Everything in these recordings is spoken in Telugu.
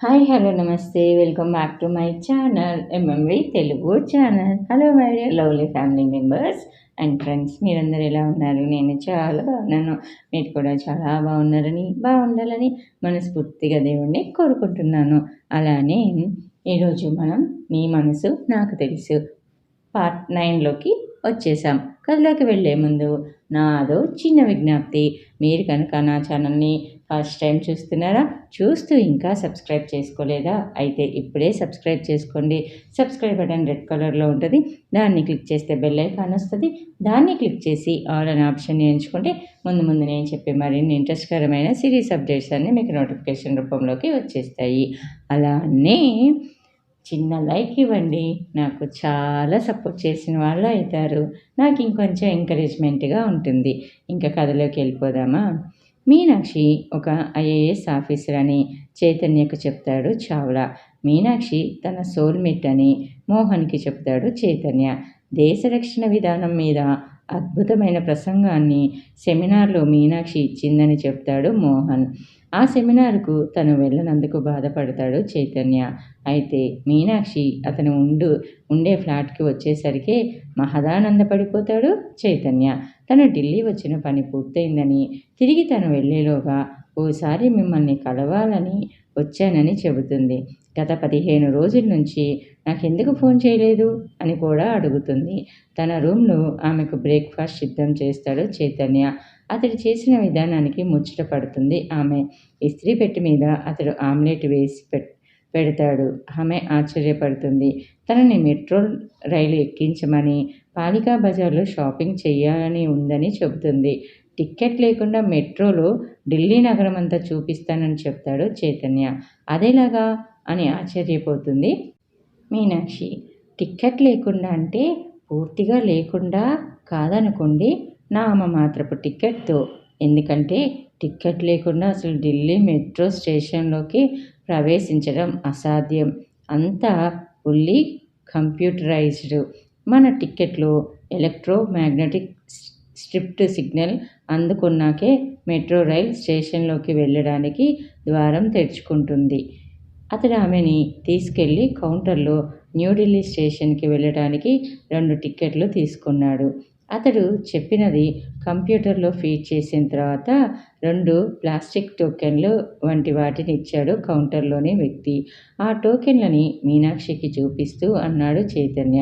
హాయ్ హలో నమస్తే welcome back to my channel MMV Telugu channel. Hello my dear lovely family members and friends, మీరందరూ ఎలా ఉన్నారు? నేను చాలా బాగున్నాను. మీరు కూడా చాలా బాగున్నారని, బాగుండాలని మనస్ఫూర్తిగా దేవుణ్ణి కోరుకుంటున్నాను. అలానే ఈరోజు మనం మీ మనసు నాకు తెలుసు పార్ట్ 9లోకి వచ్చేసాం. కథలోకి వెళ్ళే ముందు నాదో చిన్న విజ్ఞప్తి. మీరు కనుక నా ఛానల్ని ఫస్ట్ టైం చూస్తున్నారా, చూస్తూ ఇంకా సబ్స్క్రైబ్ చేసుకోలేదా, అయితే ఇప్పుడే సబ్స్క్రైబ్ చేసుకోండి. సబ్స్క్రైబ్ బటన్ రెడ్ కలర్లో ఉంటుంది, దాన్ని క్లిక్ చేస్తే బెల్ ఐకాన్ వస్తుంది. దాన్ని క్లిక్ చేసి ఆల్ అనే ఆప్షన్ని ఎంచుకుంటే ముందు ముందు నేను చెప్పే మరిన్ని ఇంట్రెస్ట్కరమైన సిరీస్ అప్డేట్స్ అన్నీ మీకు నోటిఫికేషన్ రూపంలోకి వచ్చేస్తాయి. అలానే చిన్న లైక్ ఇవ్వండి, నాకు చాలా సపోర్ట్ చేసిన వాళ్ళు అవుతారు. నాకు ఇంకొంచెం ఎంకరేజ్మెంట్గా ఉంటుంది. ఇంకా కథలోకి వెళ్ళిపోదామా? మీనాక్షి ఒక ఐఏఎస్ ఆఫీసర్ అని చైతన్యకు చెప్తాడు చావ్లా. మీనాక్షి తన సోల్మేట్ అని మోహన్కి చెప్తాడు చైతన్య. దేశ రక్షణ విధానం మీద అద్భుతమైన ప్రసంగాన్ని సెమినార్లో మీనాక్షి ఇచ్చిందని చెప్తాడు మోహన్. ఆ సెమినార్కు తను వెళ్ళనందుకు బాధపడతాడు చైతన్య. అయితే మీనాక్షి అతను ఉండే ఫ్లాట్కి వచ్చేసరికి మహదానందపడిపోతాడు చైతన్య. తను ఢిల్లీ వచ్చిన పని పూర్తయిందని, తిరిగి తను వెళ్ళేలోగా ఓసారి మిమ్మల్ని కలవాలని వచ్చానని చెబుతుంది. గత 15 రోజుల నుంచి నాకెందుకు ఫోన్ చేయలేదు అని కూడా అడుగుతుంది. తన రూమ్లో ఆమెకు బ్రేక్ఫాస్ట్ సిద్ధం చేస్తాడు చైతన్య. అతడు చేసిన విధానానికి ముచ్చట పడుతుంది ఆమె. ఇస్త్రీ పెట్టి మీద అతడు ఆమ్లెట్ వేసి పెడతాడు. ఆమె ఆశ్చర్యపడుతుంది. తనని మెట్రో రైలు ఎక్కించమని, పాలికా బజార్లో షాపింగ్ చేయాలని ఉందని చెబుతుంది. టిక్కెట్ లేకుండా మెట్రోలో ఢిల్లీ నగరం అంతా చూపిస్తానని చెప్తాడు చైతన్య. అదేలాగా అని ఆశ్చర్యపోతుంది మీనాక్షి. టిక్కెట్ లేకుండా అంటే పూర్తిగా లేకుండా కాదనుకోండి, నామమాత్రపు టిక్కెట్తో. ఎందుకంటే టిక్కెట్ లేకుండా అసలు ఢిల్లీ మెట్రో స్టేషన్లోకి ప్రవేశించడం అసాధ్యం. అంతా ఫుల్లీ కంప్యూటరైజ్డ్. మన టిక్కెట్లో ఎలక్ట్రోమాగ్నెటిక్ స్ట్రిప్ట్ సిగ్నల్ అందుకున్నాకే మెట్రో రైల్ స్టేషన్లోకి వెళ్ళడానికి ద్వారం తెరుచుకుంటుంది. అతడు ఆమెని తీసుకెళ్ళి కౌంటర్లో న్యూఢిల్లీ స్టేషన్కి వెళ్ళడానికి 2 టిక్కెట్లు తీసుకున్నాడు. అతడు చెప్పినది కంప్యూటర్లో ఫీడ్ చేసిన తర్వాత 2 ప్లాస్టిక్ టోకెన్లు వంటి వాటిని ఇచ్చాడు కౌంటర్లోని వ్యక్తి. ఆ టోకెన్లని మీనాక్షికి చూపిస్తూ అన్నాడు చైతన్య.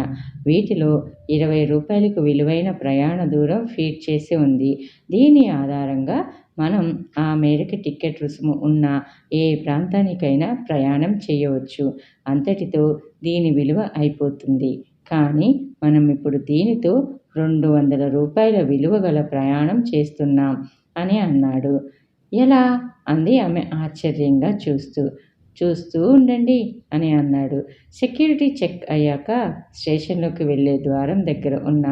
వీటిలో 20 రూపాయలకు విలువైన ప్రయాణ దూరం ఫీడ్ చేసి ఉంది. దీని ఆధారంగా మనం ఆ మేరకు టిక్కెట్ రుసుము ఉన్న ఏ ప్రాంతానికైనా ప్రయాణం చేయవచ్చు. అంతటితో దీని విలువ అయిపోతుంది. కానీ మనం ఇప్పుడు దీనితో 200 రూపాయల విలువ గల ప్రయాణం చేస్తున్నాం అని అన్నాడు. ఎలా అంది ఆమె ఆశ్చర్యంగా చూస్తూ. చూస్తూ ఉండండి అని అన్నాడు. సెక్యూరిటీ చెక్ అయ్యాక స్టేషన్లోకి వెళ్ళే ద్వారం దగ్గర ఉన్న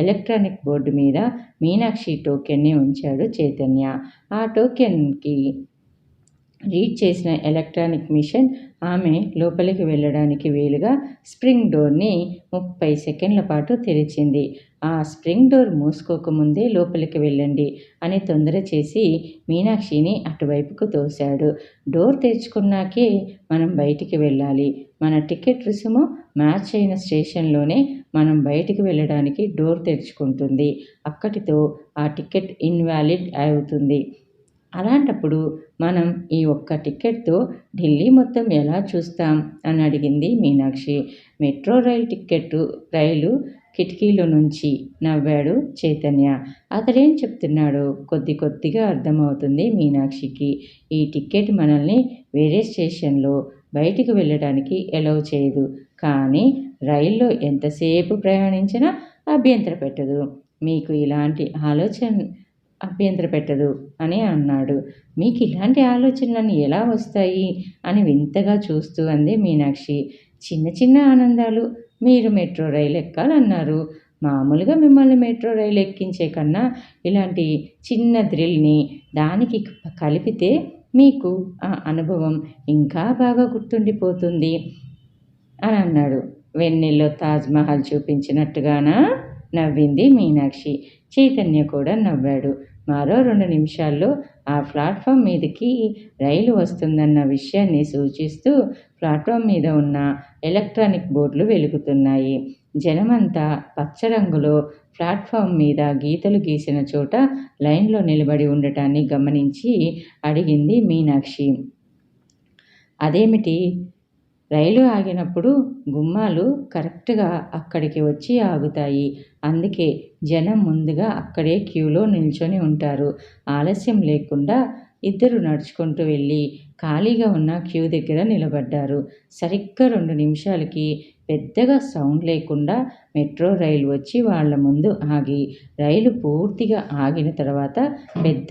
ఎలక్ట్రానిక్ బోర్డు మీద మీనాక్షి టోకెన్ని ఉంచాడు చైతన్య. ఆ టోకెన్కి రీడ్ చేసిన ఎలక్ట్రానిక్ మిషన్ ఆమె లోపలికి వెళ్ళడానికి వీలుగా స్ప్రింగ్ డోర్ని 30 సెకండ్ల పాటు తెరిచింది. ఆ స్ప్రింగ్ డోర్ మూసుకోకముందే లోపలికి వెళ్ళండి అని తొందర చేసి మీనాక్షిని అటువైపుకు తోశాడు. డోర్ తెరుచుకున్నాకే మనం బయటికి వెళ్ళాలి. మన టికెట్ రుసుము మ్యాచ్ అయిన స్టేషన్లోనే మనం బయటికి వెళ్ళడానికి డోర్ తెరుచుకుంటుంది. అక్కడితో ఆ టికెట్ ఇన్వాలిడ్ అవుతుంది. అలాంటప్పుడు మనం ఈ ఒక్క టిక్కెట్తో ఢిల్లీ మొత్తం ఎలా చూస్తాం అని అడిగింది మీనాక్షి. మెట్రో రైలు కిటికీలో నుంచి నవ్వాడు చైతన్య. అతడేం చెప్తున్నాడో కొద్దిగా అర్థమవుతుంది మీనాక్షికి. ఈ టిక్కెట్ మనల్ని వేరే స్టేషన్లో బయటికి వెళ్ళడానికి ఎలౌ చేయదు, కానీ రైల్లో ఎంతసేపు ప్రయాణించినా అభ్యంతర పెట్టదు. మీకు ఇలాంటి అభ్యంతర పెట్టదు అని అన్నాడు. మీకు ఇలాంటి ఆలోచనలన్నీ ఎలా వస్తాయి అని వింతగా చూస్తూ అంది మీనాక్షి. చిన్న చిన్న ఆనందాలు. మీరు మెట్రో రైలు ఎక్కాలన్నారు. మామూలుగా మిమ్మల్ని మెట్రో రైలు ఎక్కించే కన్నా ఇలాంటి చిన్న థ్రిల్ని దానికి కలిపితే మీకు ఆ అనుభవం ఇంకా బాగా గుర్తుండిపోతుంది అని అన్నాడు. వెన్నెల్లో తాజ్మహల్ చూపించినట్టుగానా నవ్వింది మీనాక్షి. చైతన్య కూడా నవ్వాడు. మరో 2 నిమిషాల్లో ఆ ప్లాట్ఫామ్ మీదకి రైలు వస్తుందన్న విషయాన్ని సూచిస్తూ ప్లాట్ఫామ్ మీద ఉన్న ఎలక్ట్రానిక్ బోర్డులు వెలుగుతున్నాయి. జనమంతా పచ్చ రంగులో ప్లాట్ఫామ్ మీద గీతలు గీసిన చోట లైన్లో నిలబడి ఉండటాన్ని గమనించి అడిగింది మీనాక్షి. అదేమిటి? రైలు ఆగినప్పుడు గుమ్మాలు కరెక్ట్గా అక్కడికి వచ్చి ఆగుతాయి. అందుకే జనం ముందుగా అక్కడే క్యూలో నిల్చొని ఉంటారు. ఆలస్యం లేకుండా ఇద్దరు నడుచుకుంటూ వెళ్ళి ఖాళీగా ఉన్న క్యూ దగ్గర నిలబడ్డారు. సరిగ్గా 2 నిమిషాలకి పెద్దగా సౌండ్ లేకుండా మెట్రో రైలు వచ్చి వాళ్ళ ముందు ఆగి, రైలు పూర్తిగా ఆగిన తర్వాత పెద్ద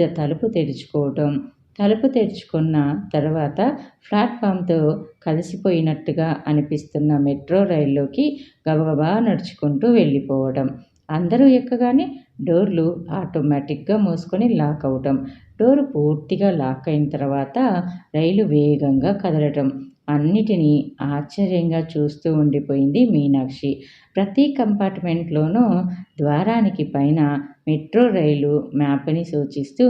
తలుపు తెరుచుకున్న తర్వాత ప్లాట్ఫామ్తో కలిసిపోయినట్టుగా అనిపిస్తున్న మెట్రో రైల్లోకి గబగబా నడుచుకుంటూ వెళ్ళిపోవడం. అందరూ ఎక్కగానే డోర్లు ఆటోమేటిక్గా మూసుకొని లాక్ అవటం. డోరు పూర్తిగా లాక్ అయిన తర్వాత రైలు వేగంగా కదలటం. అన్నిటినీ ఆశ్చర్యంగా చూస్తూ ఉండిపోయింది మీనాక్షి. ప్రతి కంపార్ట్మెంట్లోనూ ద్వారానికి పైన మెట్రో రైలు మ్యాప్ని సూచిస్తూ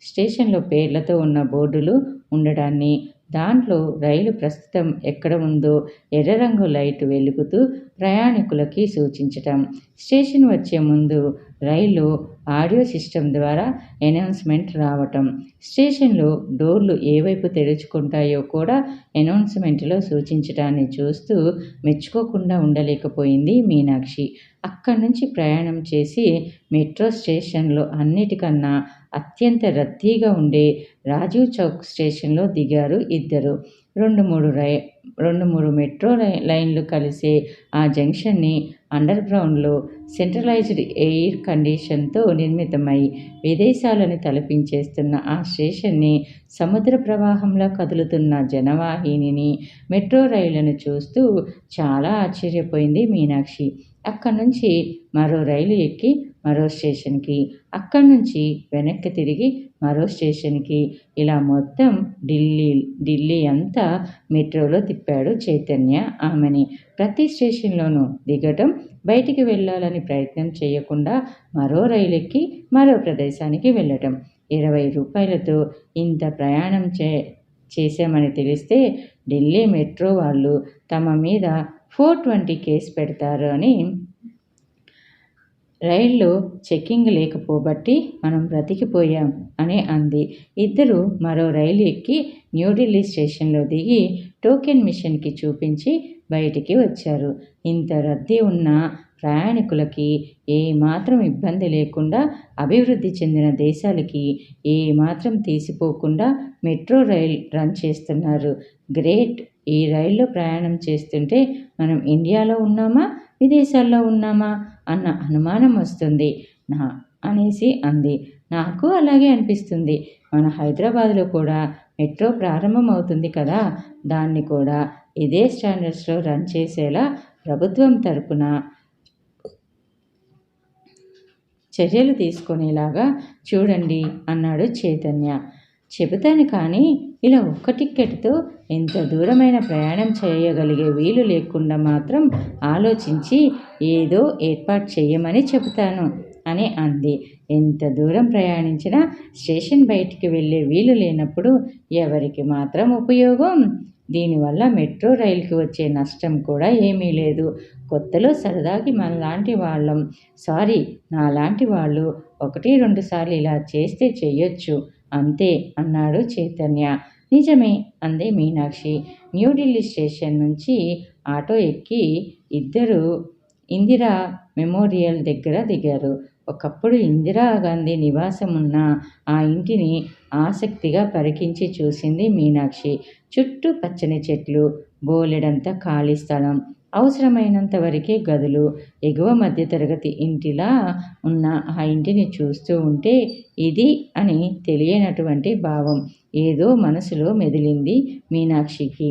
స్టేషన్లో పేర్లతో ఉన్న బోర్డులు ఉండడాన్ని, దాంట్లో రైలు ప్రస్తుతం ఎక్కడ ఉందో ఎర్ర రంగు లైటు వెలుగుతూ ప్రయాణికులకి సూచించటం, స్టేషన్ వచ్చే ముందు రైలు ఆడియో సిస్టమ్ ద్వారా అనౌన్స్మెంట్ రావటం, స్టేషన్లో డోర్లు ఏ వైపు తెరుచుకుంటాయో కూడా అనౌన్స్మెంట్లో సూచించటాన్ని చూస్తూ మెచ్చుకోకుండా ఉండలేకపోయింది మీనాక్షి. అక్కడి నుంచి ప్రయాణం చేసి మెట్రో స్టేషన్లో అన్నిటికన్నా అత్యంత రద్దీగా ఉండే రాజీవ్ చౌక్ స్టేషన్లో దిగారు ఇద్దరు. 2-3 మెట్రో లైన్లు కలిసే ఆ జంక్షన్ని అండర్గ్రౌండ్లో సెంట్రలైజ్డ్ ఎయిర్ కండిషన్తో నిర్మితమై విదేశాలను తలపించేస్తున్న ఆ స్టేషన్ని, సముద్ర ప్రవాహంలో కదులుతున్న జనవాహినిని, మెట్రో రైళ్లను చూస్తూ చాలా ఆశ్చర్యపోయింది మీనాక్షి. అక్కడి నుంచి మరో రైలు ఎక్కి మరో స్టేషన్కి, అక్కడి నుంచి వెనక్కి తిరిగి మరో స్టేషన్కి, ఇలా మొత్తం ఢిల్లీ అంతా మెట్రోలో తిప్పాడు చైతన్య ఆమెని. ప్రతి స్టేషన్లోనూ దిగటం, బయటికి వెళ్ళాలని ప్రయత్నం చేయకుండా మరో రైలు ఎక్కి మరో ప్రదేశానికి వెళ్ళటం. 20 రూపాయలతో ఇంత ప్రయాణం చేశామని తెలిస్తే ఢిల్లీ మెట్రో వాళ్ళు తమ మీద 420 కేసు పెడతారు అని, రైల్లో చెక్కింగ్ లేకపోబట్టి మనం బ్రతికిపోయాం అని అంది. ఇద్దరు మరో రైలు ఎక్కి న్యూఢిల్లీ స్టేషన్లో దిగి టోకెన్ మిషన్కి చూపించి బయటికి వచ్చారు. ఇంత రద్దీ ఉన్న ప్రయాణికులకి ఏమాత్రం ఇబ్బంది లేకుండా, అభివృద్ధి చెందిన దేశాలకి ఏమాత్రం తీసిపోకుండా మెట్రో రైల్ రన్ చేస్తున్నారు. గ్రేట్! ఈ రైల్లో ప్రయాణం చేస్తుంటే మనం ఇండియాలో ఉన్నామా, విదేశాల్లో ఉన్నామా అన్న అనుమానం వస్తుంది అనేసి అంది. నాకు అలాగే అనిపిస్తుంది. మన హైదరాబాద్లో కూడా మెట్రో ప్రారంభం అవుతుంది కదా, దాన్ని కూడా ఇదే స్టాండర్డ్స్లో రన్ చేసేలా ప్రభుత్వం తరపున చర్యలు తీసుకునేలాగా చూడండి అన్నాడు చైతన్య. చెబుతాను కానీ ఇలా ఒక్క టిక్కెట్తో ఎంత దూరమైన ప్రయాణం చేయగలిగే వీలు లేకుండా మాత్రం ఆలోచించి ఏదో ఏర్పాటు చెయ్యమని చెబుతాను అని అంది. ఎంత దూరం ప్రయాణించినా స్టేషన్ బయటికి వెళ్ళే వీలు లేనప్పుడు ఎవరికి మాత్రం ఉపయోగం? దీనివల్ల మెట్రో రైలుకి వచ్చే నష్టం కూడా ఏమీ లేదు. కొత్తలో సరదాకి నాలాంటి వాళ్ళు 1-2 సార్లు ఇలా చేస్తే చెయ్యొచ్చు అంతే అన్నాడు చైతన్య. నిజమే అంది మీనాక్షి. న్యూఢిల్లీ స్టేషన్ నుంచి ఆటో ఎక్కి ఇద్దరు ఇందిరా మెమోరియల్ దగ్గర దిగారు. ఒకప్పుడు ఇందిరాగాంధీ నివాసం ఉన్న ఆ ఇంటిని ఆసక్తిగా పరికించి చూసింది మీనాక్షి. చుట్టూ పచ్చని చెట్లు, బోలెడంత ఖాళీ స్థలం, అవసరమైనంత వరకే గదులు, ఎగువ మధ్యతరగతి ఇంటిలా ఉన్న ఆ ఇంటిని చూస్తూ ఉంటే ఇది అని తెలియనటువంటి భావం ఏదో మనసులో మెదిలింది మీనాక్షికి.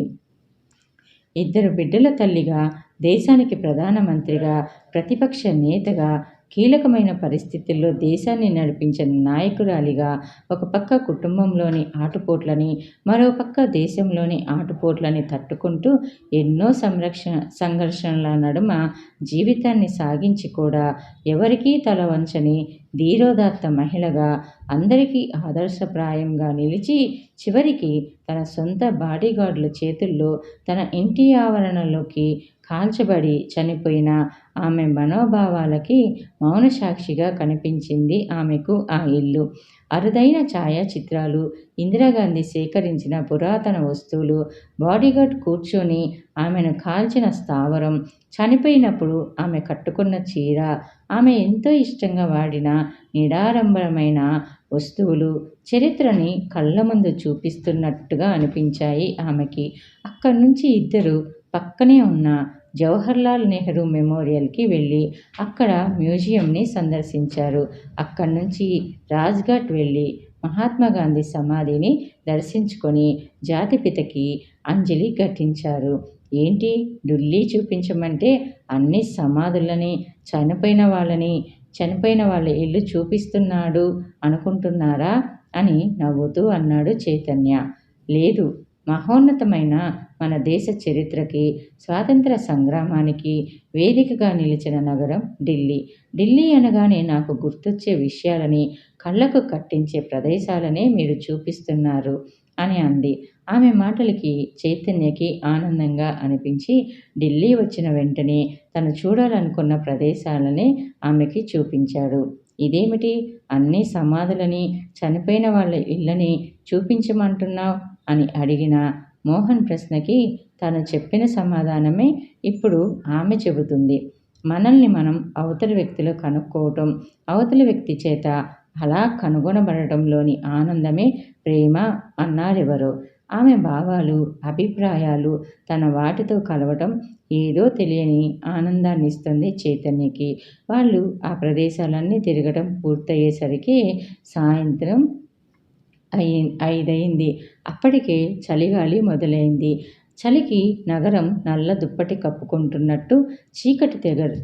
ఇద్దరు బిడ్డల తల్లిగా, దేశానికి ప్రధానమంత్రిగా, ప్రతిపక్ష నేతగా, కీలకమైన పరిస్థితుల్లో దేశాన్ని నడిపించిన నాయకురాలిగా ఒక పక్క కుటుంబంలోని ఆటుపోట్లని, మరో పక్క దేశంలోని ఆటుపోట్లని తట్టుకుంటూ ఎన్నో సంఘర్షణల నడుమ జీవితాన్ని సాగించి కూడా ఎవరికీ తల వంచని ధీరోదాత్త మహిళగా అందరికీ ఆదర్శప్రాయంగా నిలిచి చివరికి తన సొంత బాడీగార్డుల చేతుల్లో తన ఇంటి ఆవరణలోకి కాల్చబడి చనిపోయిన ఆమె మనోభావాలకి మౌన సాక్షిగా కనిపించింది ఆమెకు ఆ ఇల్లు. అరుదైన ఛాయాచిత్రాలు, ఇందిరాగాంధీ సేకరించిన పురాతన వస్తువులు, బాడీగార్డ్ కూర్చొని ఆమెను కాల్చిన స్థావరం, చనిపోయినప్పుడు ఆమె కట్టుకున్న చీర, ఆమె ఎంతో ఇష్టంగా వాడిన నిడారంభరమైన వస్తువులు చరిత్రని కళ్ళ ముందు చూపిస్తున్నట్టుగా అనిపించాయి ఆమెకి. అక్కడి నుంచి ఇద్దరు పక్కనే ఉన్న జవహర్లాల్ నెహ్రూ మెమోరియల్కి వెళ్ళి అక్కడ మ్యూజియంని సందర్శించారు. అక్కడి నుంచి రాజ్ఘాట్ వెళ్ళి మహాత్మా గాంధీ సమాధిని దర్శించుకొని జాతిపితకి అంజలి ఘటించారు. ఏంటి ఢిల్లీ చూపించమంటే అన్ని సమాధులని, చనిపోయిన వాళ్ళ ఇల్లు చూపిస్తున్నాడు అనుకుంటున్నారా అని నవ్వుతూ అన్నాడు చైతన్య. లేదు, మహోన్నతమైన మన దేశ చరిత్రకి, స్వాతంత్ర సంగ్రామానికి వేదికగా నిలిచిన నగరం ఢిల్లీ. ఢిల్లీ అనగానే నాకు గుర్తొచ్చే విషయాలని, కళ్ళకు కట్టించే ప్రదేశాలనే మీరు చూపిస్తున్నారు అని అంది. ఆమె మాటలకి చైతన్యకి ఆనందంగా అనిపించి ఢిల్లీ వచ్చిన వెంటనే తను చూడాలనుకున్న ప్రదేశాలనే ఆమెకి చూపించాడు. ఇదేమిటి అన్ని సమాధులని, చనిపోయిన వాళ్ళ ఇళ్ళని చూపించమంటున్నావు అని అడిగిన మోహన్ ప్రశ్నకి తను చెప్పిన సమాధానమే ఇప్పుడు ఆమె చెబుతుంది. మనల్ని మనం అవతలి వ్యక్తిలో కనుక్కోవటం, అవతలి వ్యక్తి చేత అలా కనుగొనబడటంలోని ఆనందమే ప్రేమ అన్నారెవరో. ఆమె భావాలు, అభిప్రాయాలు తన వాటితో కలవటం ఏదో తెలియని ఆనందాన్ని ఇస్తుంది చైతన్యకి. వాళ్ళు ఆ ప్రదేశాలన్నీ తిరగటం పూర్తయ్యేసరికి సాయంత్రం 5 అయింది. అప్పటికే చలిగాలి మొదలైంది. చలికి నగరం నల్ల దుప్పటి కప్పుకుంటున్నట్టు చీకటి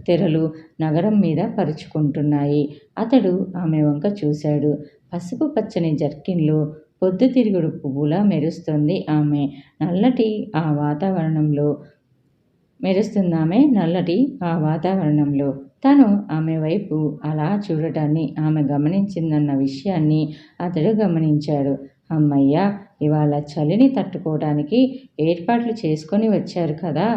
తెరలు నగరం మీద పరుచుకుంటున్నాయి. అతడు ఆమె వంక చూశాడు. పసుపు పచ్చని జర్కిన్లో పొద్దుతిరుగుడు పువ్వులా మెరుస్తుంది ఆమె. నల్లటి ఆ వాతావరణంలో తను ఆమె వైపు అలా చూడటాన్ని ఆమె గమనించిందన్న విషయాన్ని అతడు గమనించాడు. అమ్మయ్య, ఇవాళ చలిని తట్టుకోవడానికి ఏర్పాట్లు చేసుకొని వచ్చారు కదా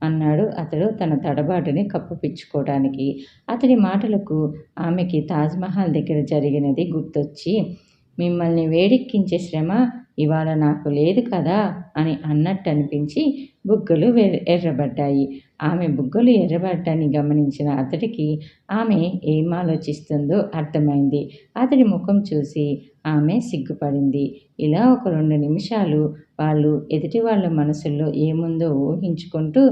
అన్నాడు అతడు తన తడబాటుని కప్పుపిచ్చుకోవడానికి. అతడి మాటలకు ఆమెకి తాజ్మహల్ దగ్గర జరిగినది గుర్తొచ్చి, మిమ్మల్ని వేడెక్కించే శ్రమ ఇవాళ నాకు లేదు కదా అని అన్నట్టు అనిపించి బుగ్గలు ఎర్రబడ్డాయి. ఆమె బుగ్గలు ఎర్రబడ్డాన్ని గమనించిన అతడికి ఆమె ఏం ఆలోచిస్తుందో అర్థమైంది. అతడి ముఖం చూసి ఆమె సిగ్గుపడింది. ఇలా ఒక 2 నిమిషాలు వాళ్ళు ఎదుటి వాళ్ళ మనసుల్లో ఏముందో ఊహించుకుంటూ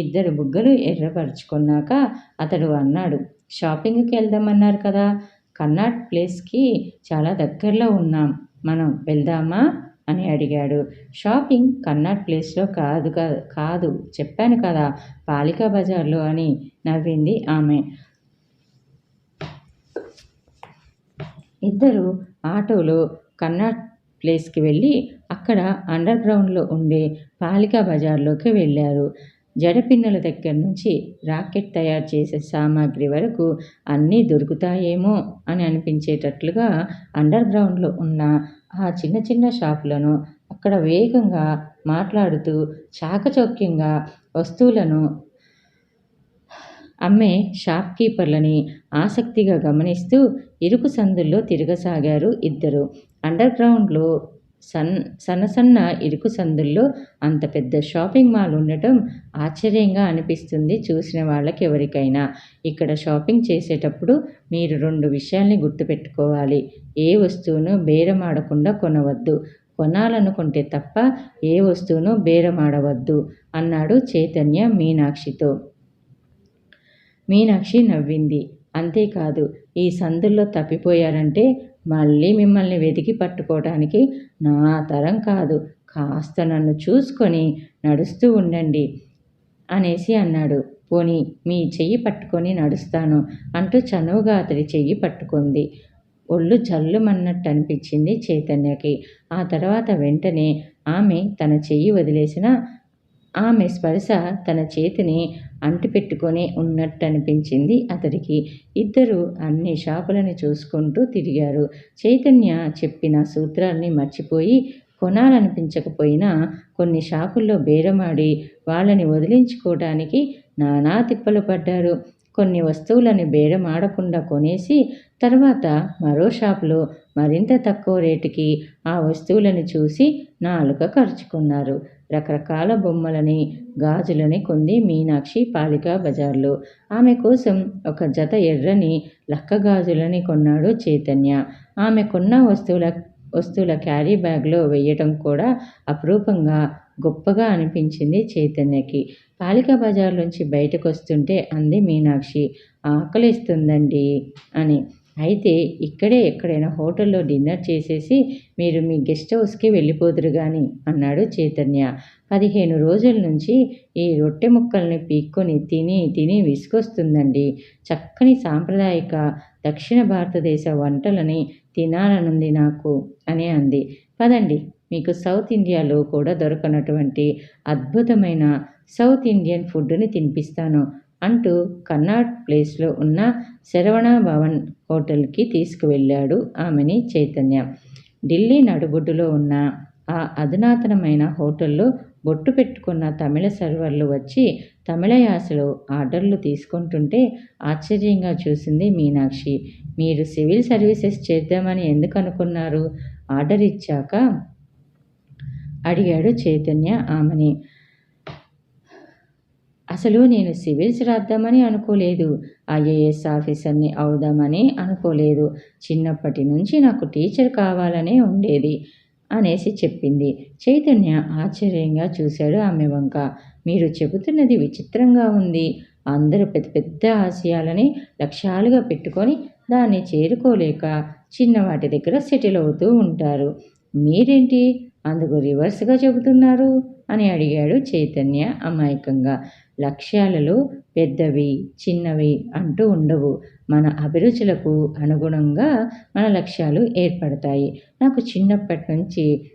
ఇద్దరు బుగ్గలు ఎర్రపరుచుకున్నాక అతడు అన్నాడు, షాపింగ్కి వెళ్దామన్నారు కదా, కన్నాట్ ప్లేస్కి చాలా దగ్గరలో ఉన్నాం, మనం వెళ్దామా అని అడిగాడు. షాపింగ్ కన్నాట్ ప్లేస్లో కాదు చెప్పాను కదా, పాలికా బజార్లో అని నవ్వింది ఆమె. ఇద్దరు ఆటోలో కన్నాట్ ప్లేస్కి వెళ్ళి అక్కడ అండర్ గ్రౌండ్లో ఉండే పాలికా బజార్లోకి వెళ్ళారు. జడపిన్నుల దగ్గర నుంచి రాకెట్ తయారు చేసే సామాగ్రి వరకు అన్నీ దొరుకుతాయేమో అని అనిపించేటట్లుగా అండర్ గ్రౌండ్లో ఉన్న ఆ చిన్న చిన్న షాపులను అక్కడ వేగంగా మాట్లాడుతూ చాకచక్యంగా వస్తువులను అమ్మే షాప్ కీపర్లని ఆసక్తిగా గమనిస్తూ ఇరుకు సందుల్లో తిరగసాగారు ఇద్దరు. అండర్ గ్రౌండ్లో సన్న ఇరుకు సందుల్లో అంత పెద్ద షాపింగ్ మాల్ ఉండటం ఆశ్చర్యంగా అనిపిస్తుంది చూసిన వాళ్ళకి ఎవరికైనా. ఇక్కడ షాపింగ్ చేసేటప్పుడు మీరు 2 విషయాల్ని గుర్తుపెట్టుకోవాలి. ఏ వస్తువును బేరమాడకుండా కొనవద్దు, కొనాలనుకుంటే తప్ప ఏ వస్తువును బేరమాడవద్దు అన్నాడు చైతన్య మీనాక్షితో. మీనాక్షి నవ్వింది. అంతేకాదు, ఈ సందుల్లో తప్పిపోయారంటే మళ్ళీ మిమ్మల్ని వెతికి పట్టుకోవడానికి నా తరం కాదు, కాస్త నన్ను చూసుకొని నడుస్తూ ఉండండి అనేసి అన్నాడు. పోనీ మీ చెయ్యి పట్టుకొని నడుస్తాను అంటూ చనువుగా అతడి చెయ్యి పట్టుకుంది. ఒళ్ళు జల్లుమన్నట్టు అనిపించింది చైతన్యకి. ఆ తర్వాత వెంటనే ఆమె తన చెయ్యి వదిలేసిన ఆమె స్పర్శ తన చేతిని అంటిపెట్టుకొని ఉన్నట్టు అనిపించింది అతడికి. ఇద్దరూ అన్ని షాపులని చూసుకుంటూ తిరిగారు. చైతన్య చెప్పిన సూత్రాల్ని మర్చిపోయి కొనాలనిపించకపోయినా కొన్ని షాపుల్లో బేరమాడి వాళ్ళని వదిలించుకోవడానికి నానా తిప్పలు పడ్డారు. కొన్ని వస్తువులను బేరమాడకుండా కొనేసి తర్వాత మరో షాపులో మరింత తక్కువ రేటుకి ఆ వస్తువులను చూసి నాలుక ఖర్చుకున్నారు. రకరకాల బొమ్మలని, గాజులని కొంది మీనాక్షి పాలికా బజార్లో. ఆమె కోసం ఒక జత ఎర్రని లక్క గాజులని కొన్నాడు చైతన్య. ఆమె కొన్న వస్తువుల క్యారీ బ్యాగ్లో వెయ్యటం కూడా అపురూపంగా, గొప్పగా అనిపించింది చైతన్యకి. పాలికా బజార్లోంచి బయటకొస్తుంటే అంది మీనాక్షి, ఆకలేస్తుందండి అని. అయితే ఇక్కడే ఎక్కడైనా హోటల్లో డిన్నర్ చేసేసి మీరు మీ గెస్ట్ హౌస్కి వెళ్ళిపోదురు గాని అన్నాడు చైతన్య. 15 రోజుల నుంచి ఈ రొట్టె ముక్కల్ని పీక్కొని తిని తిని విసుగొస్తుందండి. చక్కని సాంప్రదాయిక దక్షిణ భారతదేశ వంటలని తినాలనుంది నాకు అని అంది. పదండి, మీకు సౌత్ ఇండియాలో కూడా దొరకనటువంటి అద్భుతమైన సౌత్ ఇండియన్ ఫుడ్ని తినిపిస్తాను అంటూ కన్నాట్ ప్లేస్లో ఉన్న శరవణ భవన్ హోటల్కి తీసుకువెళ్ళాడు ఆమెని చైతన్య. ఢిల్లీ నడుబొడ్డులో ఉన్న ఆ అధునాతనమైన హోటల్లో బొట్టు పెట్టుకున్న తమిళ సర్వర్లు వచ్చి తమిళ యాసలో ఆర్డర్లు తీసుకుంటుంటే ఆశ్చర్యంగా చూసింది మీనాక్షి. మీరు సివిల్ సర్వీసెస్ చేద్దామని ఎందుకు అనుకున్నారు ఆర్డర్ ఇచ్చాక అడిగాడు చైతన్య ఆమెని. అసలు నేను సివిల్స్ రాద్దామని అనుకోలేదు, ఐఏఎస్ ఆఫీసర్ని అవుదామని అనుకోలేదు. చిన్నప్పటి నుంచి నాకు టీచర్ కావాలనే ఉండేది అనేసి చెప్పింది. చైతన్య ఆశ్చర్యంగా చూశాడు ఆమె వంక. మీరు చెబుతున్నది విచిత్రంగా ఉంది. అందరూ పెద్ద పెద్ద ఆశయాలని లక్ష్యాలుగా పెట్టుకొని దాన్ని చేరుకోలేక చిన్నవాటి దగ్గర సెటిల్ అవుతూ ఉంటారు. మీరేంటి అందుకు రివర్స్గా చెబుతున్నారు అని అడిగాడు చైతన్య అమాయకంగా. లక్ష్యాలలో పెద్దవి చిన్నవి అంటూ ఉండవు. మన అభిరుచులకు అనుగుణంగా మన లక్ష్యాలు ఏర్పడతాయి. నాకు చిన్నప్పటి నుంచి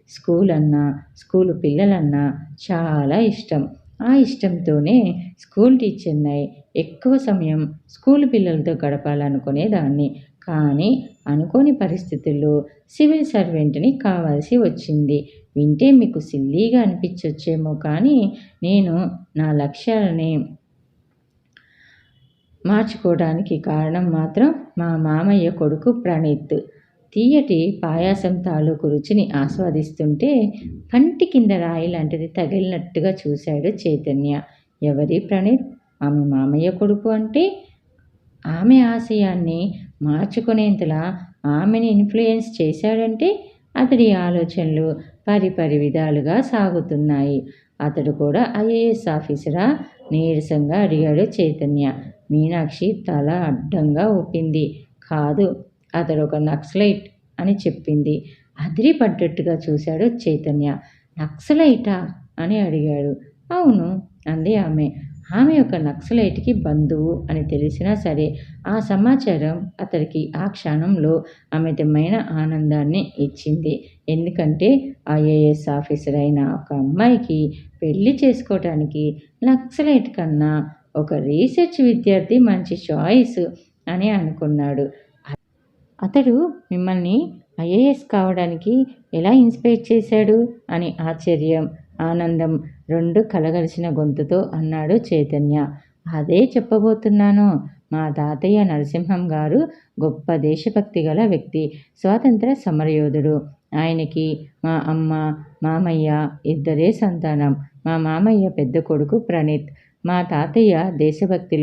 స్కూలు పిల్లలన్నా చాలా ఇష్టం. ఆ ఇష్టంతోనే స్కూల్ టీచర్నై ఎక్కువ సమయం స్కూల్ పిల్లలతో గడపాలనుకునేదాన్ని. కానీ అనుకోని పరిస్థితుల్లో సివిల్ సర్వెంట్ని కావాల్సి వచ్చింది. వింటే మీకు సిల్లీగా అనిపించొచ్చేమో కానీ నేను నా లక్ష్యాలని మార్చుకోవడానికి కారణం మాత్రం మా మామయ్య కొడుకు ప్రణీత్. తీయటి పాయాసం తాలూకు రుచిని ఆస్వాదిస్తుంటే పంటి కింద రాయి లాంటిది తగిలినట్టుగా చూశాడు చైతన్య. ఎవరి ప్రణీత్? ఆమె మామయ్య కొడుకు అంటే? ఆమె ఆశయాన్ని మార్చుకునేంతలా ఆమెని ఇన్ఫ్లుయెన్స్ చేశాడంటే అతడి ఆలోచనలు పరిపరి విధాలుగా సాగుతున్నాయి. అతడు కూడా ఐఏఎస్ ఆఫీసరా? నీరసంగా అడిగాడు చైతన్య. మీనాక్షి తల అడ్డంగా ఊపింది. కాదు, అతడు ఒక నక్సలైట్ అని చెప్పింది. అదిరిపడ్డట్టుగా చూశాడు చైతన్య. నక్సలైటా అని అడిగాడు. అవును అంది ఆమె. ఆమె ఒక నక్సలైట్కి బంధువు అని తెలిసినా సరే ఆ సమాచారం అతడికి ఆ క్షణంలో అమితమైన ఆనందాన్ని ఇచ్చింది. ఎందుకంటే ఐఏఎస్ ఆఫీసర్ అయిన ఒక అమ్మాయికి పెళ్లి చేసుకోవటానికి నక్సలైట్ కన్నా ఒక రీసెర్చ్ విద్యార్థి మంచి చాయిస్ అని అనుకున్నాడు. అతడు మిమ్మల్ని ఐఏఎస్ కావడానికి ఎలా ఇన్స్పైర్ చేశాడు అని ఆశ్చర్యం, ఆనందం రెండు కలగలిసిన గొంతుతో అన్నాడు చైతన్య. అదే చెప్పబోతున్నాను. మా తాతయ్య నరసింహం గారు గొప్ప దేశభక్తి గల వ్యక్తి, స్వాతంత్ర సమరయోధుడు. ఆయనకి మా అమ్మ, మామయ్య ఇద్దరే సంతానం. మా మామయ్య పెద్ద కొడుకు ప్రణీత్. మా తాతయ్య దేశభక్తే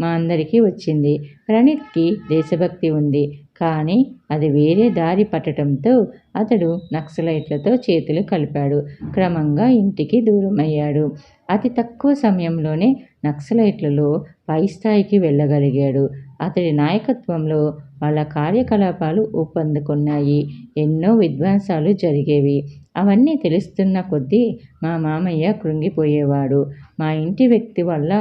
మా అందరికీ వచ్చింది. ప్రణీత్కి దేశభక్తి ఉంది, కానీ అది వేరే దారి పట్టడంతో అతడు నక్సలైట్లతో చేతులు కలిపాడు. క్రమంగా ఇంటికి దూరమయ్యాడు. అతి తక్కువ సమయంలోనే నక్సలైట్లలో పై స్థాయికి వెళ్ళగలిగాడు. అతడి నాయకత్వంలో వాళ్ళ కార్యకలాపాలు ఊపందుకున్నాయి. ఎన్నో విధ్వంసాలు జరిగేవి. అవన్నీ తెలుస్తున్న కొద్దీ మా మామయ్య కృంగిపోయేవాడు. మా ఇంటి వ్యక్తి వల్ల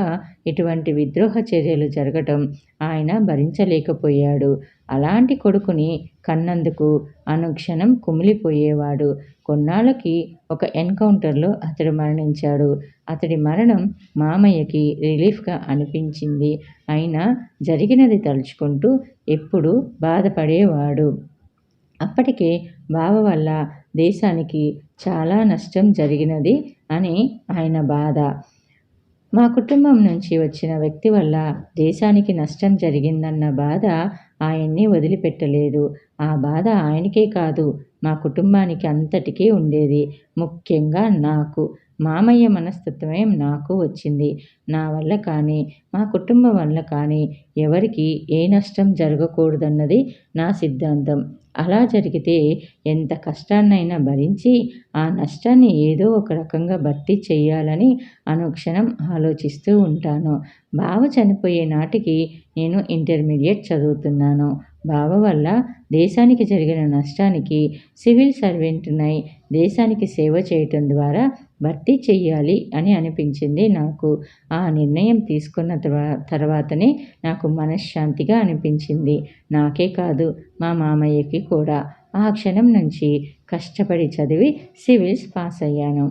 ఇటువంటి విద్రోహ చర్యలు జరగటం ఆయన భరించలేకపోయాడు. అలాంటి కొడుకుని కన్నందుకు అనుక్షణం కుమిలిపోయేవాడు. కొన్నాళ్ళకి ఒక ఎన్కౌంటర్లో అతడు మరణించాడు. అతడి మరణం మామయ్యకి రిలీఫ్గా అనిపించింది. అయినా జరిగినది తలుచుకుంటూ ఎప్పుడూ బాధపడేవాడు. అప్పటికే బావ వల్ల దేశానికి చాలా నష్టం జరిగినది అని ఆయన బాధ. మా కుటుంబం నుంచి వచ్చిన వ్యక్తి వల్ల దేశానికి నష్టం జరిగిందన్న బాధ ఆయన్ని వదిలిపెట్టలేదు. ఆ బాధ ఆయనకే కాదు, మా కుటుంబానికి అంతటికీ ఉండేది. ముఖ్యంగా నాకు. మామయ్య మనస్తత్వమే నాకు వచ్చింది. నా వల్ల కానీ, మా కుటుంబం వల్ల కానీ ఎవరికి ఏ నష్టం జరగకూడదన్నది నా సిద్ధాంతం. అలా జరిగితే ఎంత కష్టాన్నైనా భరించి ఆ నష్టాన్ని ఏదో ఒక రకంగా భర్తీ చేయాలని అనుక్షణం ఆలోచిస్తూ ఉంటాను. బావ చనిపోయే నాటికి నేను ఇంటర్మీడియట్ చదువుతున్నాను. బావ వల్ల దేశానికి జరిగిన నష్టానికి సివిల్ సర్వెంట్‌నై దేశానికి సేవ చేయటం ద్వారా భర్తీ చెయ్యాలి అని అనిపించింది నాకు. ఆ నిర్ణయం తీసుకున్న తర్వాతనే నాకు మనశ్శాంతిగా అనిపించింది. నాకే కాదు, మా మామయ్యకి కూడా. ఆ క్షణం నుంచి కష్టపడి చదివి సివిల్స్ పాస్ అయ్యాను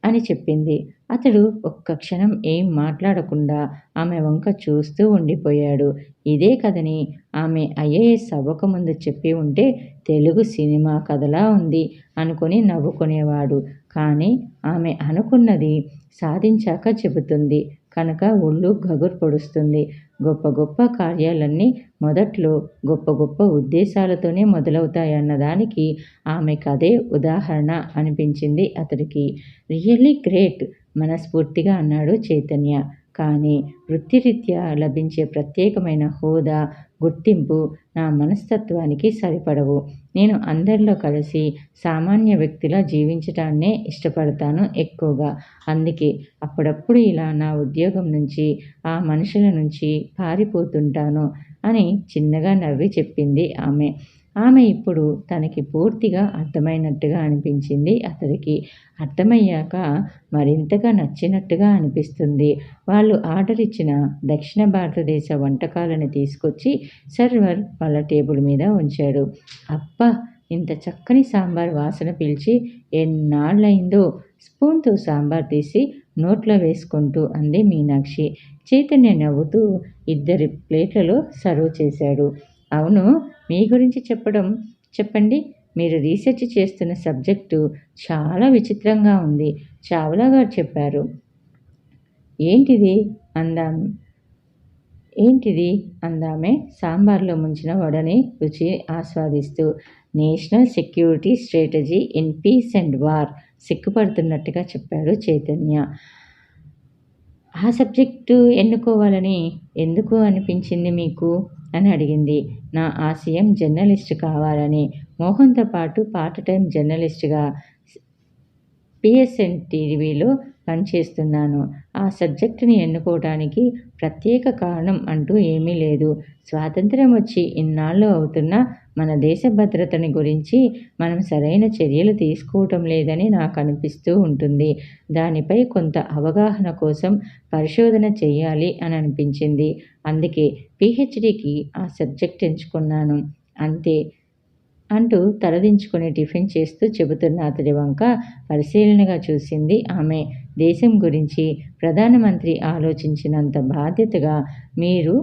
అని చెప్పింది. అతడు ఒక్క క్షణం ఏం మాట్లాడకుండా ఆమె వంక చూస్తూ ఉండిపోయాడు. ఇదే కథని ఆమె ఐఏఎస్ అవ్వకముందు చెప్పి ఉంటే తెలుగు సినిమా కథలా ఉంది అనుకుని నవ్వుకునేవాడు. కానీ ఆమె అనుకున్నది సాధించాక చెబుతుంది కనుక ఒళ్ళు గగురు పొడుస్తుంది. గొప్ప గొప్ప కార్యాలన్నీ మొదట్లో గొప్ప గొప్ప ఉద్దేశాలతోనే మొదలవుతాయన్నదానికి ఆమె కథే ఉదాహరణ అనిపించింది అతడికి. రియల్లీ గ్రేట్ మనస్ఫూర్తిగా అన్నాడు చైతన్య. కానీ వృత్తిరీత్యా లభించే ప్రత్యేకమైన హోదా, గుర్తింపు నా మనస్తత్వానికి సరిపడవు. నేను అందరిలో కలిసి సామాన్య వ్యక్తిలా జీవించటాన్నే ఇష్టపడతాను ఎక్కువగా. అందుకే అప్పుడప్పుడు ఇలా నా ఉద్యోగం నుంచి, ఆ మనుషుల నుంచి పారిపోతుంటాను అని చిన్నగా నవ్వి చెప్పింది ఆమె. ఆమె ఇప్పుడు తనకి పూర్తిగా అర్థమైనట్టుగా అనిపించింది అతడికి. అర్థమయ్యాక మరింతగా నచ్చినట్టుగా అనిపిస్తుంది. వాళ్ళు ఆర్డర్ ఇచ్చిన దక్షిణ భారతదేశ వంటకాలను తీసుకొచ్చి సర్వర్ వాళ్ళ టేబుల్ మీద ఉంచాడు. అబ్బా! ఇంత చక్కని సాంబార్ వాసన పీల్చి ఎన్నాళ్ళయిందో స్పూన్తో సాంబార్ తీసి నోట్లో వేసుకుంటూ అంది మీనాక్షి. చైతన్య నవ్వుతూ 2 ప్లేట్లలో సర్వ్ చేశాడు. అవును, మీ గురించి చెప్పండి. మీరు రీసెర్చ్ చేస్తున్న సబ్జెక్టు చాలా విచిత్రంగా ఉంది. చావ్లా గారు చెప్పారు. ఏంటిది అందామె సాంబార్లో ముంచిన వడని రుచి ఆస్వాదిస్తూ. National security strategy in peace and war సిగ్గుపడుతున్నట్టుగా చెప్పాడు చైతన్య. ఆ సబ్జెక్టు ఎన్నుకోవాలని ఎందుకు అనిపించింది మీకు అని అడిగింది. నా ఆశయం జర్నలిస్ట్ కావాలని. మోహన్తో పాటు పార్ట్ టైం జర్నలిస్ట్గా పిఎస్ఎన్ టీవీలో పనిచేస్తున్నాను. ఆ సబ్జెక్టుని ఎన్నుకోవడానికి ప్రత్యేక కారణం అంటూ ఏమీ లేదు. స్వాతంత్ర్యం వచ్చి ఇన్నాళ్ళు అవుతున్నా మన దేశ భద్రతని గురించి మనం సరైన చర్యలు తీసుకోవటం లేదని నాకు అనిపిస్తూ ఉంటుంది. దానిపై కొంత అవగాహన కోసం పరిశోధన చెయ్యాలి అని అనిపించింది. అందుకే పిహెచ్డికి ఆ సబ్జెక్ట్ ఎంచుకున్నాను అంతే అంటూ తలదించుకుని టిఫిన్ చేస్తూ చెబుతున్న అతడి వంక పరిశీలనగా చూసింది ఆమె. దేశం గురించి ప్రధానమంత్రి ఆలోచించినంత బాధ్యతగా మీరు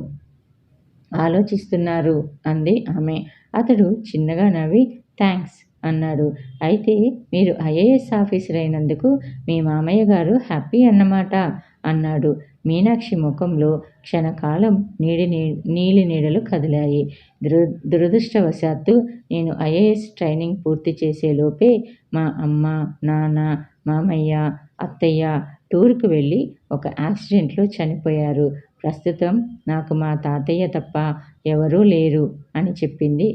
ఆలోచిస్తున్నారు అంది ఆమె. అతడు చిన్నగా నవ్వి థ్యాంక్స్ అన్నాడు. అయితే మీరు ఐఏఎస్ ఆఫీసర్ అయినందుకు మీ మామయ్య గారు హ్యాపీ అన్నమాట అన్నాడు. మీనాక్షి ముఖంలో క్షణకాలం నీలి నీడలు కదిలాయి. దురదృష్టవశాత్తు నేను ఐఏఎస్ ట్రైనింగ్ పూర్తి చేసేలోపే మా అమ్మ, నాన్న, మామయ్య, అత్తయ్య టూర్కు వెళ్ళి ఒక యాక్సిడెంట్లో చనిపోయారు. ప్రస్తుతం నాకు మా తాతయ్య తప్ప ఎవరూ లేరు అని చెప్పింది.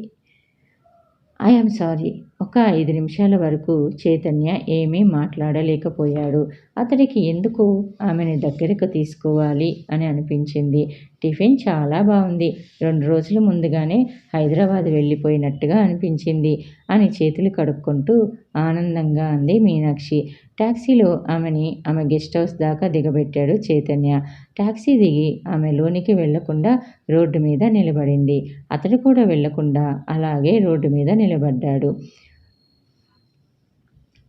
ఐ యామ్ సారీ ఒక 5 నిమిషాల వరకు చైతన్య ఏమీ మాట్లాడలేకపోయాడు. అతడికి ఎందుకో ఆమెని దగ్గరకు తీసుకోవాలి అని అనిపించింది. టిఫిన్ చాలా బావుంది. 2 రోజుల ముందుగానే హైదరాబాద్ వెళ్ళిపోయినట్టుగా అనిపించింది అని చేతులు కడుక్కుంటూ ఆనందంగా అంది మీనాక్షి. టాక్సీలో ఆమె గెస్ట్ హౌస్ దాకా దిగబెట్టాడు చైతన్య. టాక్సీ దిగి ఆమె లోనికి వెళ్లకుండా రోడ్డు మీద నిలబడింది. అతడు కూడా వెళ్లకుండా అలాగే రోడ్డు మీద నిలబడ్డాడు.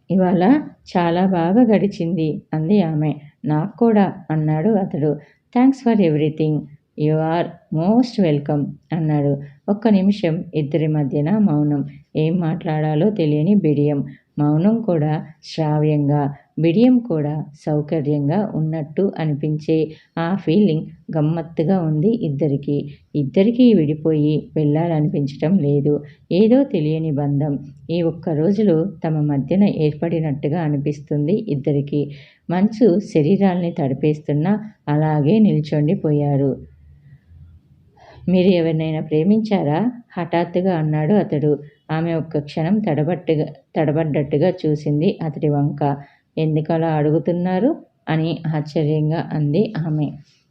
ఇవాళ చాలా బాగా గడిచింది అంది ఆమె. నాకు కూడా అన్నాడు అతడు. Thanks for everything. You are most welcome అన్నాడు. ఒక్క నిమిషం ఇద్దరి మధ్యన మౌనం. ఏం మాట్లాడాలో తెలియని బిడియం. మౌనం కూడా శ్రావ్యంగా, బిడియం కూడా సౌకర్యంగా ఉన్నట్టు అనిపించే ఆ ఫీలింగ్ గమ్మత్తుగా ఉంది ఇద్దరికీ. ఇద్దరికీ విడిపోయి వెళ్ళాలనిపించటం లేదు. ఏదో తెలియని బంధం ఈ ఒక్క రోజులో తమ మధ్యన ఏర్పడినట్టుగా అనిపిస్తుంది ఇద్దరికీ. మంచు శరీరాల్ని తడిపేస్తున్నా అలాగే నిల్చొండిపోయారు. మీరు ఎవరినైనా ప్రేమించారా? హఠాత్తుగా అన్నాడు అతడు. ఆమె ఒక్క క్షణం తడబడ్డట్టుగా చూసింది అతడి వంక. ఎందుకలా అడుగుతున్నారు? అని ఆశ్చర్యంగా అంది ఆమె.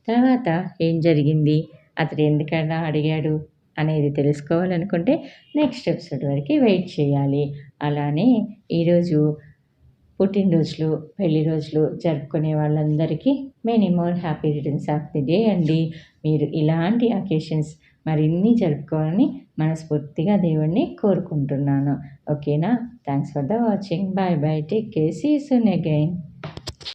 తర్వాత ఏం జరిగింది? అతడు ఎందుకలా అడిగాడు అనేది తెలుసుకోవాలనుకుంటే నెక్స్ట్ ఎపిసోడ్ వరకు వెయిట్ చేయాలి. అలానే ఈరోజు పుట్టినరోజులు, పెళ్లి రోజులు జరుపుకునే వాళ్ళందరికీ many more happy returns of the day అండి. మీరు ఇలాంటి అకేషన్స్ మరిన్ని జరుపుకోవాలని మనస్ఫూర్తిగా దేవుణ్ణి కోరుకుంటున్నాను. ఓకేనా? Thanks for the watching. Bye bye. Take care. See you soon again.